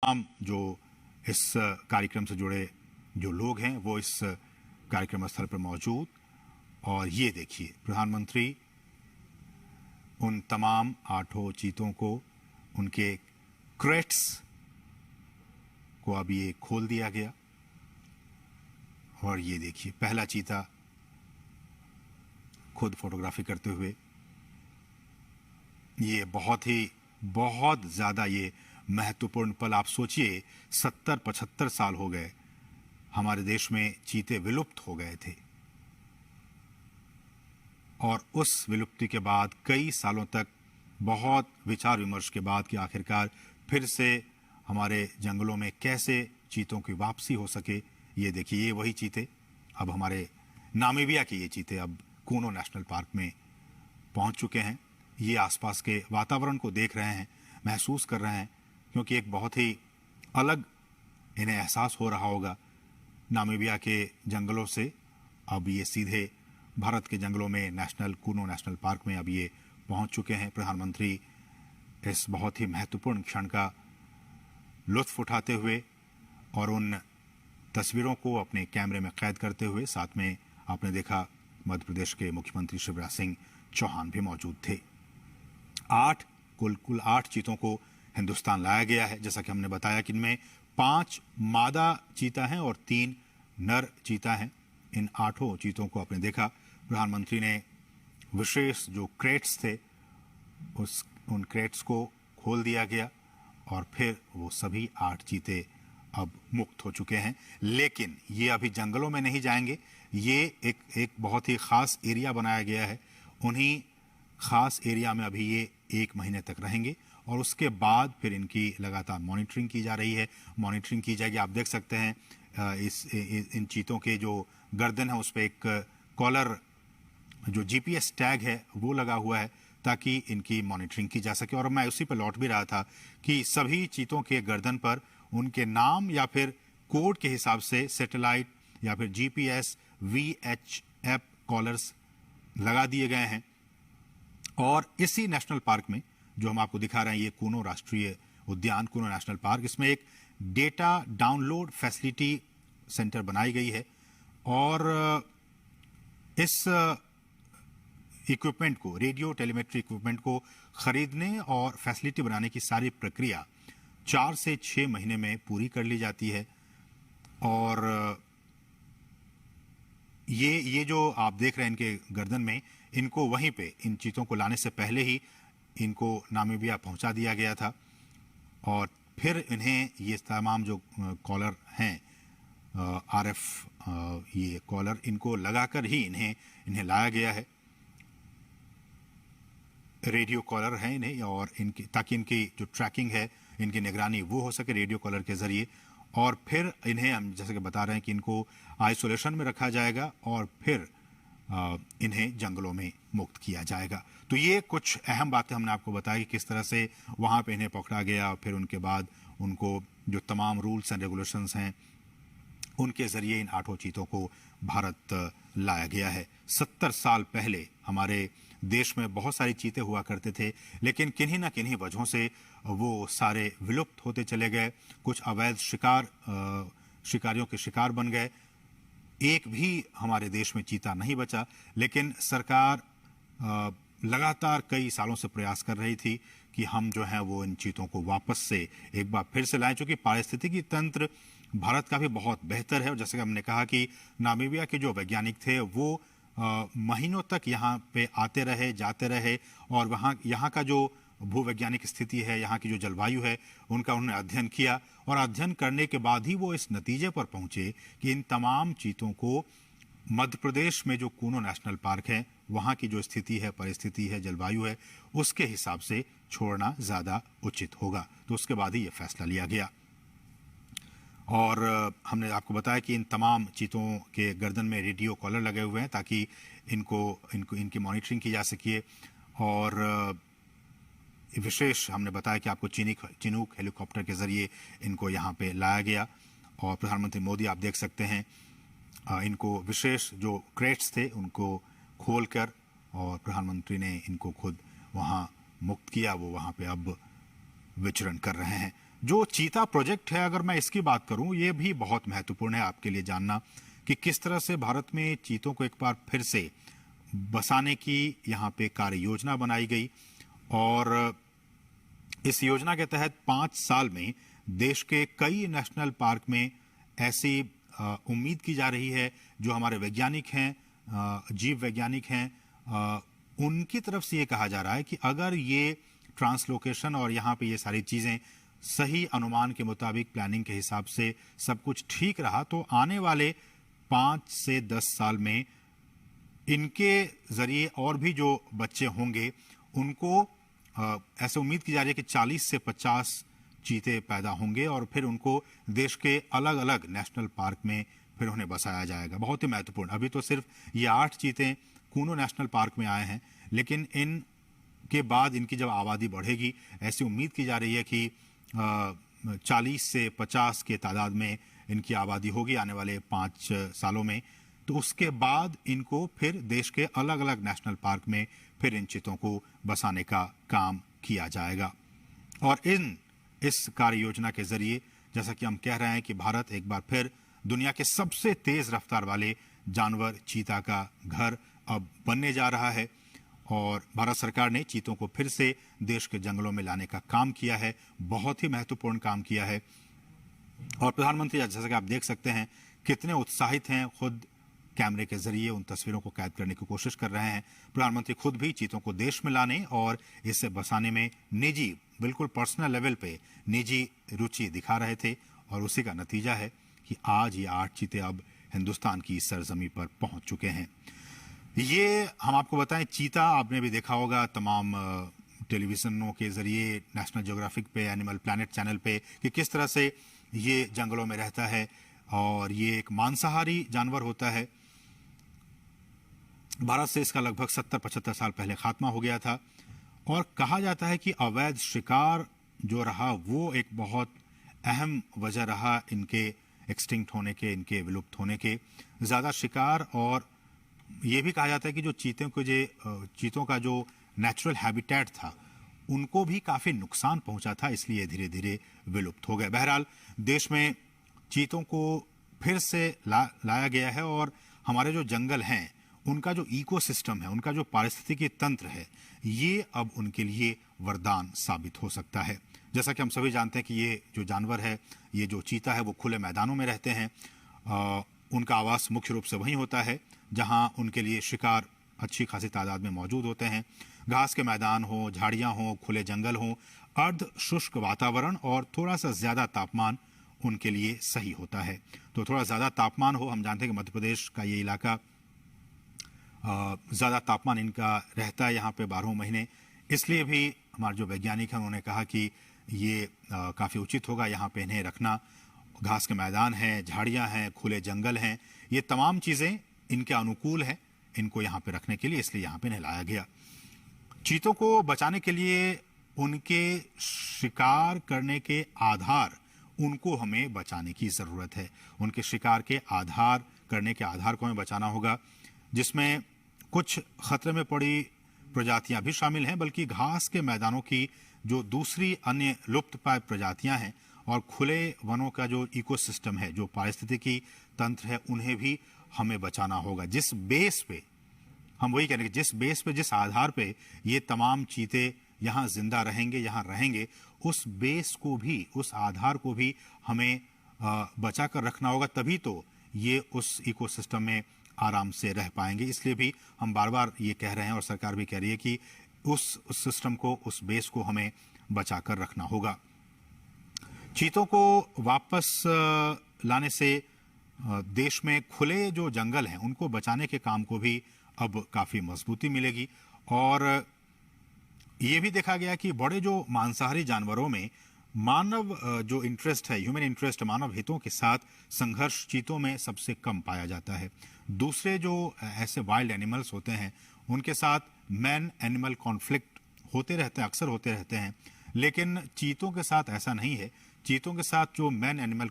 तमाम जो इस कार्यक्रम से जुड़े जो लोग हैं वो इस कार्यक्रम स्थल पर मौजूद। और ये देखिए, प्रधानमंत्री उन तमाम 8 चीतों को, उनके क्रेट्स को अब ये खोल दिया गया। और ये देखिए, पहला चीता खुद फोटोग्राफी करते हुए। ये बहुत ज़्यादा ये महत्वपूर्ण पल। आप सोचिए, 70-75 साल हो गए हमारे देश में चीते विलुप्त हो गए थे, और उस विलुप्ति के बाद कई सालों तक बहुत विचार विमर्श के बाद कि आखिरकार फिर से हमारे जंगलों में कैसे चीतों की वापसी हो सके। ये देखिए, ये वही चीते, अब हमारे नामीबिया के ये चीते अब कूनो नेशनल पार्क में पहुंच चुके हैं। ये आसपास के वातावरण को देख रहे हैं, महसूस कर रहे हैं, क्योंकि एक बहुत ही अलग इन्हें एहसास हो रहा होगा। नामीबिया के जंगलों से अब ये सीधे भारत के जंगलों में कूनो नेशनल पार्क में अब ये पहुंच चुके हैं। प्रधानमंत्री इस बहुत ही महत्वपूर्ण क्षण का लुत्फ उठाते हुए और उन तस्वीरों को अपने कैमरे में कैद करते हुए, साथ में आपने देखा मध्य प्रदेश के मुख्यमंत्री शिवराज सिंह चौहान भी मौजूद थे। कुल 8 चीतों को हिंदुस्तान लाया गया है। जैसा कि हमने बताया कि इनमें 5 मादा चीता हैं और 3 नर चीता हैं। इन 8 चीतों को आपने देखा, प्रधानमंत्री ने विशेष जो क्रेट्स थे उन क्रेट्स को खोल दिया गया, और फिर वो सभी 8 चीते अब मुक्त हो चुके हैं। लेकिन ये अभी जंगलों में नहीं जाएंगे। ये एक बहुत ही खास एरिया बनाया गया है। उन्हीं खास एरिया में अभी ये 1 महीने तक रहेंगे, और उसके बाद फिर इनकी लगातार मॉनिटरिंग की जा रही है। मॉनिटरिंग की जाएगी। आप देख सकते हैं इन चीतों के जो गर्दन है उस पर एक कॉलर, जो जीपीएस टैग है वो लगा हुआ है, ताकि इनकी मॉनिटरिंग की जा सके। और मैं उसी पर लौट भी रहा था कि सभी चीतों के गर्दन पर उनके नाम या फिर कोड के हिसाब से सैटेलाइट या फिर जीपीएस VHF कॉलर्स लगा दिए गए हैं। और इसी नेशनल पार्क में जो हम आपको दिखा रहे हैं, ये कूनो राष्ट्रीय उद्यान, कूनो नेशनल पार्क, इसमें एक डेटा डाउनलोड फैसिलिटी सेंटर बनाई गई है। और इस इक्विपमेंट को, रेडियो टेलीमेट्री इक्विपमेंट को खरीदने और फैसिलिटी बनाने की सारी प्रक्रिया 4 से 6 महीने में पूरी कर ली जाती है। और ये जो आप देख रहे हैं इनके गर्दन में, इनको वहीं पे, इन चीतों को लाने से पहले ही इनको नामीबिया पहुंचा दिया गया था। और फिर इन्हें ये तमाम जो कॉलर हैं, RF ये कॉलर, इनको लगाकर ही इन्हें लाया गया है। रेडियो कॉलर है इन्हें, और इनकी, ताकि इनकी जो ट्रैकिंग है, इनकी निगरानी वो हो सके रेडियो कॉलर के जरिए। और फिर इन्हें हम जैसे कि बता रहे हैं कि इनको आइसोलेशन में रखा जाएगा, और फिर इन्हें जंगलों में मुक्त किया जाएगा। तो ये कुछ अहम बातें हमने आपको बताई कि किस तरह से वहाँ पे इन्हें पकड़ा गया, फिर उनके बाद उनको जो तमाम रूल्स एंड रेगुलेशंस हैं उनके जरिए इन 8 चीतों को भारत लाया गया है। 70 साल पहले हमारे देश में बहुत सारी चीते हुआ करते थे, लेकिन किन्हीं ना किन्हीं वजहों से वो सारे विलुप्त होते चले गए। कुछ अवैध शिकारियों के शिकार बन गए। एक भी हमारे देश में चीता नहीं बचा। लेकिन सरकार लगातार कई सालों से प्रयास कर रही थी कि हम जो है वो इन चीतों को वापस से एक बार फिर से लाएं, चूंकि पारिस्थितिकी तंत्र भारत का भी बहुत बेहतर है। और जैसे कि हमने कहा कि नामीबिया के जो वैज्ञानिक थे वो महीनों तक यहाँ पे आते रहे, जाते रहे, और यहाँ का जो भूवैज्ञानिक स्थिति है, यहाँ की जो जलवायु है, उनका उन्होंने अध्ययन किया। और अध्ययन करने के बाद ही वो इस नतीजे पर पहुंचे कि इन तमाम चीतों को मध्य प्रदेश में जो कूनो नेशनल पार्क है, वहाँ की जो स्थिति है, परिस्थिति है, जलवायु है, उसके हिसाब से छोड़ना ज़्यादा उचित होगा। तो उसके बाद ही ये फैसला लिया गया। और हमने आपको बताया कि इन तमाम चीतों के गर्दन में रेडियो कॉलर लगे हुए हैं, ताकि इनकी मॉनिटरिंग की जा सके। और विशेष हमने बताया कि आपको चिनूक हेलीकॉप्टर के जरिए इनको यहाँ पे लाया गया। और प्रधानमंत्री मोदी, आप देख सकते हैं, इनको विशेष जो क्रेट्स थे उनको खोलकर, और प्रधानमंत्री ने इनको खुद वहाँ मुक्त किया। वो वहाँ पे अब विचरण कर रहे हैं। जो चीता प्रोजेक्ट है, अगर मैं इसकी बात करूं, ये भी बहुत महत्वपूर्ण है आपके लिए जानना कि किस तरह से भारत में चीतों को एक बार फिर से बसाने की यहाँ पे कार्य योजना बनाई गई। और इस योजना के तहत 5 साल में देश के कई नेशनल पार्क में ऐसी उम्मीद की जा रही है, जो हमारे वैज्ञानिक हैं, जीव वैज्ञानिक हैं, उनकी तरफ से ये कहा जा रहा है कि अगर ये ट्रांसलोकेशन और यहाँ पे ये सारी चीजें सही अनुमान के मुताबिक, प्लानिंग के हिसाब से सब कुछ ठीक रहा, तो आने वाले 5 से 10 साल में इनके जरिए और भी जो बच्चे होंगे उनको ऐसे उम्मीद की जा रही है कि 40 से 50 चीते पैदा होंगे और फिर उनको देश के अलग अलग नेशनल पार्क में फिर उन्हें बसाया जाएगा। बहुत ही महत्वपूर्ण। अभी तो सिर्फ ये 8 चीते कूनो नेशनल पार्क में आए हैं, लेकिन इनके बाद इनकी जब आबादी बढ़ेगी, ऐसी उम्मीद की जा रही है कि 40 से 50 के तादाद में इनकी आबादी होगी आने वाले 5 सालों में। तो उसके बाद इनको फिर देश के अलग अलग नेशनल पार्क में फिर इन चीतों को बसाने का काम किया जाएगा। और इस कार्य योजना के जरिए, जैसा कि हम कह रहे हैं कि भारत एक बार फिर दुनिया के सबसे तेज रफ्तार वाले जानवर चीता का घर अब बनने जा रहा है। और भारत सरकार ने चीतों को फिर से देश के जंगलों में लाने का काम किया है, बहुत ही महत्वपूर्ण काम किया है। और प्रधानमंत्री, जैसा कि आप देख सकते हैं, कितने उत्साहित हैं, खुद कैमरे के जरिए उन तस्वीरों को कैद करने की कोशिश कर रहे हैं। प्रधानमंत्री खुद भी चीतों को देश में लाने और इसे बसाने में निजी, बिल्कुल पर्सनल लेवल पे निजी रुचि दिखा रहे थे। और उसी का नतीजा है कि आज ये 8 चीते अब हिंदुस्तान की सरजमी पर पहुंच चुके हैं। ये हम आपको बताएं, चीता आपने भी देखा होगा तमाम टेलीविजनों के जरिए, नेशनल ज्योग्राफिक पे, एनिमल प्लैनेट चैनल पे, कि किस तरह से ये जंगलों में रहता है। और ये एक मांसाहारी जानवर होता है। भारत से इसका लगभग 70-75 साल पहले खात्मा हो गया था। और कहा जाता है कि अवैध शिकार जो रहा, वो एक बहुत अहम वजह रहा इनके एक्सटिंक्ट होने के, इनके विलुप्त होने के। ज्यादा शिकार, और ये भी कहा जाता है कि जो चीतों का जो नेचुरल हैबिटेट था, उनको भी काफी नुकसान पहुंचा था, इसलिए धीरे धीरे विलुप्त हो गए। बहरहाल देश में चीतों को फिर से लाया गया है। और हमारे जो जंगल हैं, उनका जो इकोसिस्टम है, उनका जो पारिस्थितिकी तंत्र है, ये अब उनके लिए वरदान साबित हो सकता है। जैसा कि हम सभी जानते हैं कि ये जो जानवर है, ये जो चीता है, वो खुले मैदानों में रहते हैं। उनका आवास मुख्य रूप से वहीं होता है जहां उनके लिए शिकार अच्छी खासी तादाद में मौजूद होते हैं। घास के मैदान हो, झाड़ियां हो, खुले जंगल हो, अर्ध शुष्क वातावरण और थोड़ा सा ज्यादा तापमान उनके लिए सही होता है। तो थोड़ा ज्यादा तापमान हो, हम जानते हैं कि मध्य प्रदेश का ये इलाका ज्यादा तापमान इनका रहता है यहाँ पे 12 महीने। इसलिए भी हमारे जो वैज्ञानिक हैं, उन्होंने कहा कि ये काफी उचित होगा यहाँ पे इन्हें रखना। घास के मैदान हैं, झाड़ियां हैं, खुले जंगल हैं, ये तमाम चीजें इनके अनुकूल है इनको यहाँ पे रखने के लिए, इसलिए यहाँ पे इन्हें लाया गया। चीतों को बचाने के लिए उनके शिकार करने के आधार, उनको हमें बचाने की जरूरत है। उनके शिकार के आधार करने के आधार को हमें बचाना होगा, जिसमें कुछ खतरे में पड़ी प्रजातियां भी शामिल हैं, बल्कि घास के मैदानों की जो दूसरी अन्य लुप्त प्राय प्रजातियां हैं और खुले वनों का जो इकोसिस्टम है, जो पारिस्थितिकी तंत्र है, उन्हें भी हमें बचाना होगा। जिस बेस पे हम वही कह रहे हैं, जिस बेस पे, जिस आधार पे ये तमाम चीते यहाँ जिंदा रहेंगे, यहाँ रहेंगे, उस बेस को भी, उस आधार को भी हमें बचा कर रखना होगा। तभी तो ये उस इकोसिस्टम में आराम से रह पाएंगे। इसलिए भी हम बार बार ये कह रहे हैं और सरकार भी कह रही है कि उस सिस्टम को, उस बेस को हमें बचा कर रखना होगा। चीतों को वापस लाने से देश में खुले जो जंगल हैं, उनको बचाने के काम को भी अब काफी मजबूती मिलेगी। और ये भी देखा गया कि बड़े जो मांसाहारी जानवरों में मानव जो इंटरेस्ट है, ह्यूमन इंटरेस्ट, मानव हितों के साथ संघर्ष चीतों में सबसे कम पाया जाता है। दूसरे जो ऐसे वाइल्ड एनिमल्स होते हैं, उनके साथ मैन एनिमल कॉन्फ्लिक्ट होते रहते हैं, अक्सर होते रहते हैं, लेकिन चीतों के साथ ऐसा नहीं है। चीतों के साथ जो मैन एनिमल